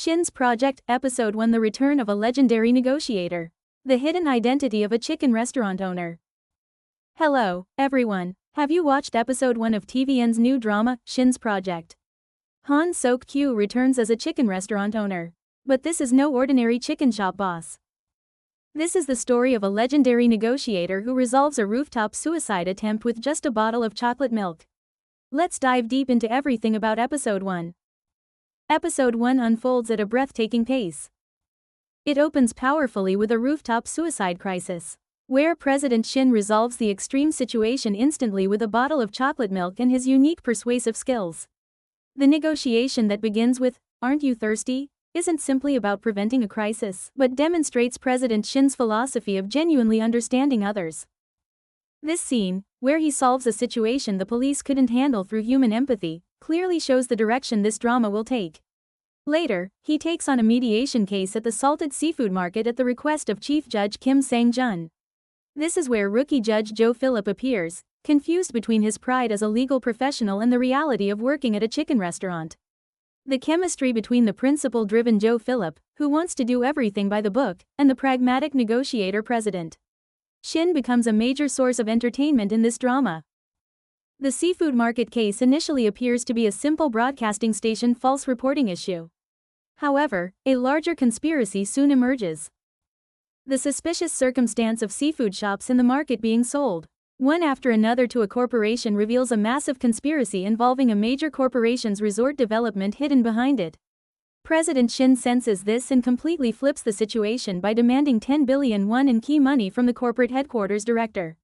Shin's Project, Episode 1: The Return of a Legendary Negotiator. The Hidden Identity of a Chicken Restaurant Owner. Hello, everyone. Have you watched Episode 1 of TVN's new drama, Shin's Project? Han Sok-kyu returns as a chicken restaurant owner. But this is no ordinary chicken shop boss. This is the story of a legendary negotiator who resolves a rooftop suicide attempt with just a bottle of chocolate milk. Let's dive deep into everything about Episode 1. Episode 1 unfolds at a breathtaking pace. It opens powerfully with a rooftop suicide crisis, where President Shin resolves the extreme situation instantly with a bottle of chocolate milk and his unique persuasive skills. The negotiation that begins with, "Aren't you thirsty?" isn't simply about preventing a crisis, but demonstrates President Shin's philosophy of genuinely understanding others. This scene, where he solves a situation the police couldn't handle through human empathy, clearly shows the direction this drama will take. Later, he takes on a mediation case at the salted seafood market at the request of Chief Judge Kim Sang-jun. This is where rookie Judge Joe Philip appears, confused between his pride as a legal professional and the reality of working at a chicken restaurant. The chemistry between the principle-driven Joe Philip, who wants to do everything by the book, and the pragmatic negotiator President Shin becomes a major source of entertainment in this drama. The seafood market case initially appears to be a simple broadcasting station false reporting issue. However, a larger conspiracy soon emerges. The suspicious circumstance of seafood shops in the market being sold, one after another to a corporation, reveals a massive conspiracy involving a major corporation's resort development hidden behind it. President Shin senses this and completely flips the situation by demanding 10 billion won in key money from the corporate headquarters director.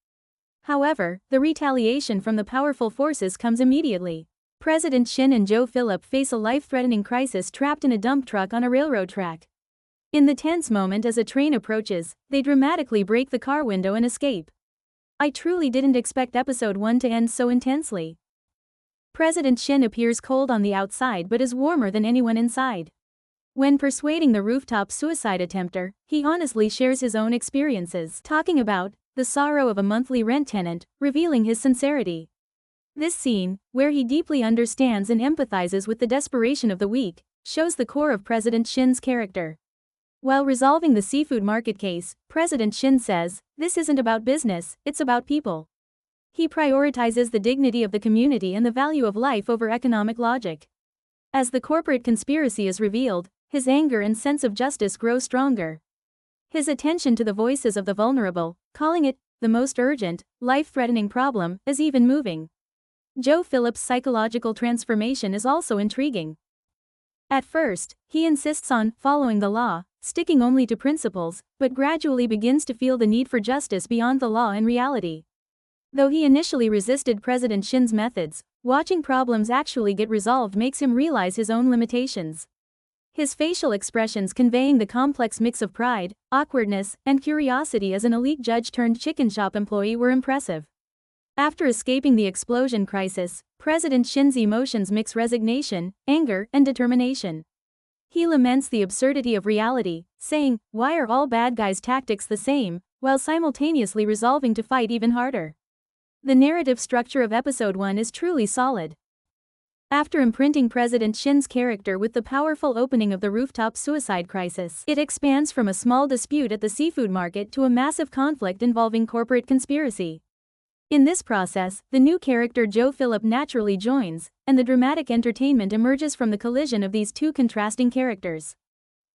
However, the retaliation from the powerful forces comes immediately. President Shin and Joe Philip face a life-threatening crisis trapped in a dump truck on a railroad track. In the tense moment as a train approaches, they dramatically break the car window and escape. I truly didn't expect Episode 1 to end so intensely. President Shin appears cold on the outside but is warmer than anyone inside. When persuading the rooftop suicide attempter, he honestly shares his own experiences, talking about the sorrow of a monthly rent tenant, revealing his sincerity. This scene, where he deeply understands and empathizes with the desperation of the weak, shows the core of President Shin's character. While resolving the seafood market case, President Shin says, "This isn't about business, it's about people." He prioritizes the dignity of the community and the value of life over economic logic. As the corporate conspiracy is revealed, his anger and sense of justice grow stronger. His attention to the voices of the vulnerable, calling it the most urgent, life-threatening problem, is even moving. Joe Philip's psychological transformation is also intriguing. At first, he insists on following the law, sticking only to principles, but gradually begins to feel the need for justice beyond the law in reality. Though he initially resisted President Shin's methods, watching problems actually get resolved makes him realize his own limitations. His facial expressions conveying the complex mix of pride, awkwardness, and curiosity as an elite judge-turned-chicken shop employee were impressive. After escaping the explosion crisis, President Shin's emotions mix resignation, anger, and determination. He laments the absurdity of reality, saying, "Why are all bad guys' tactics the same?" while simultaneously resolving to fight even harder. The narrative structure of Episode 1 is truly solid. After imprinting President Shin's character with the powerful opening of the rooftop suicide crisis, it expands from a small dispute at the seafood market to a massive conflict involving corporate conspiracy. In this process, the new character Joe Philip naturally joins, and the dramatic entertainment emerges from the collision of these two contrasting characters.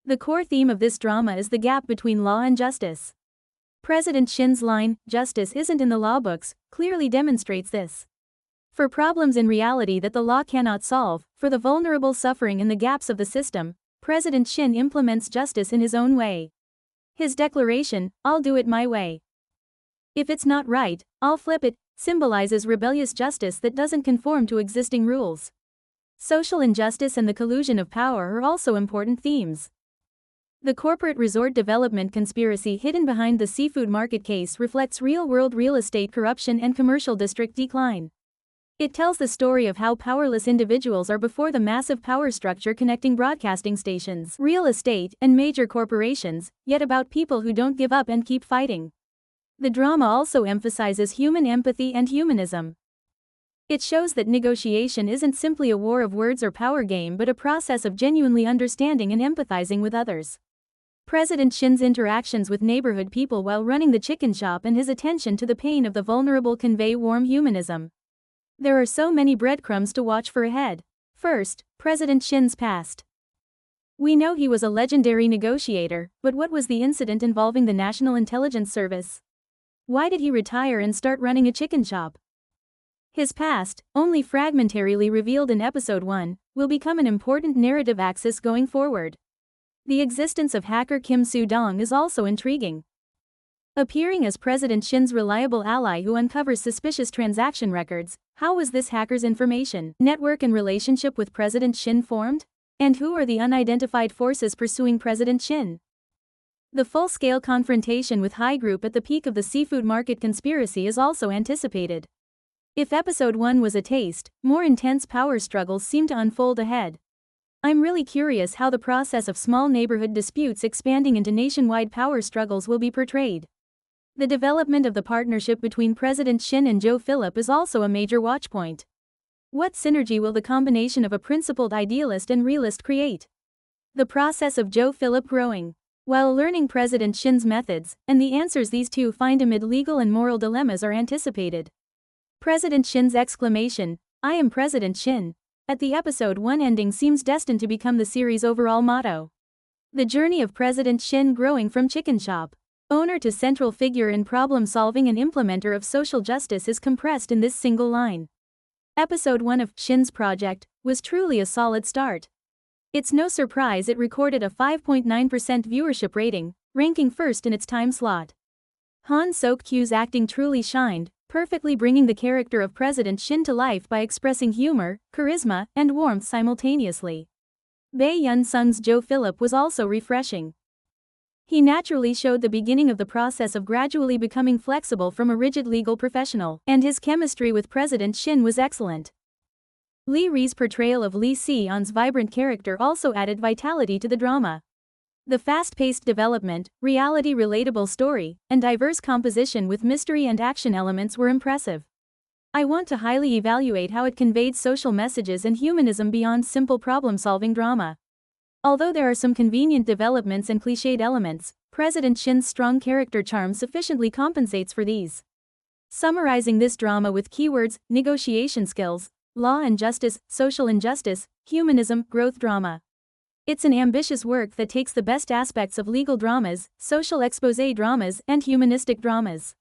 The core theme of this drama is the gap between law and justice. President Shin's line, "Justice isn't in the law books," clearly demonstrates this. For problems in reality that the law cannot solve, for the vulnerable suffering in the gaps of the system, President Shin implements justice in his own way. His declaration, "I'll do it my way. If it's not right, I'll flip it," symbolizes rebellious justice that doesn't conform to existing rules. Social injustice and the collusion of power are also important themes. The corporate resort development conspiracy hidden behind the seafood market case reflects real-world real estate corruption and commercial district decline. It tells the story of how powerless individuals are before the massive power structure connecting broadcasting stations, real estate, and major corporations, yet about people who don't give up and keep fighting. The drama also emphasizes human empathy and humanism. It shows that negotiation isn't simply a war of words or power game but a process of genuinely understanding and empathizing with others. President Shin's interactions with neighborhood people while running the chicken shop and his attention to the pain of the vulnerable convey warm humanism. There are so many breadcrumbs to watch for ahead. First, President Shin's past. We know he was a legendary negotiator, but what was the incident involving the National Intelligence Service? Why did he retire and start running a chicken shop? His past, only fragmentarily revealed in Episode 1, will become an important narrative axis going forward. The existence of hacker Kim Soo-dong is also intriguing. Appearing as President Shin's reliable ally who uncovers suspicious transaction records, how was this hacker's information network and relationship with President Shin formed? And who are the unidentified forces pursuing President Shin? The full-scale confrontation with High Group at the peak of the seafood market conspiracy is also anticipated. If Episode 1 was a taste, more intense power struggles seem to unfold ahead. I'm really curious how the process of small neighborhood disputes expanding into nationwide power struggles will be portrayed. The development of the partnership between President Shin and Joe Philip is also a major watchpoint. What synergy will the combination of a principled idealist and realist create? The process of Joe Philip growing while learning President Shin's methods, and the answers these two find amid legal and moral dilemmas are anticipated. President Shin's exclamation, "I am President Shin," at the Episode 1 ending seems destined to become the series' overall motto. The journey of President Shin growing from chicken shop owner to central figure in problem-solving and implementer of social justice is compressed in this single line. Episode 1 of Shin's Project was truly a solid start. It's no surprise it recorded a 5.9% viewership rating, ranking first in its time slot. Han Sok-kyu's acting truly shined, perfectly bringing the character of President Shin to life by expressing humor, charisma, and warmth simultaneously. Bae Yun-sung's Joe Philip was also refreshing. He naturally showed the beginning of the process of gradually becoming flexible from a rigid legal professional, and his chemistry with President Shin was excellent. Lee Ri's portrayal of Lee Si-yeon's vibrant character also added vitality to the drama. The fast-paced development, reality-relatable story, and diverse composition with mystery and action elements were impressive. I want to highly evaluate how it conveyed social messages and humanism beyond simple problem-solving drama. Although there are some convenient developments and cliched elements, President Shin's strong character charm sufficiently compensates for these. Summarizing this drama with keywords: negotiation skills, law and justice, social injustice, humanism, growth drama. It's an ambitious work that takes the best aspects of legal dramas, social exposé dramas, and humanistic dramas.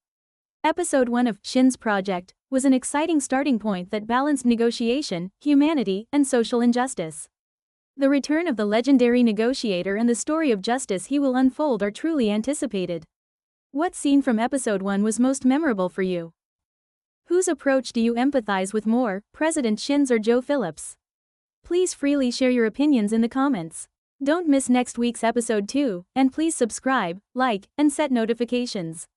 Episode 1 of Shin's Project was an exciting starting point that balanced negotiation, humanity, and social injustice. The return of the legendary negotiator and the story of justice he will unfold are truly anticipated. What scene from Episode 1 was most memorable for you? Whose approach do you empathize with more, President Shin's or Joe Philip's? Please freely share your opinions in the comments. Don't miss next week's Episode 2, and please subscribe, like, and set notifications.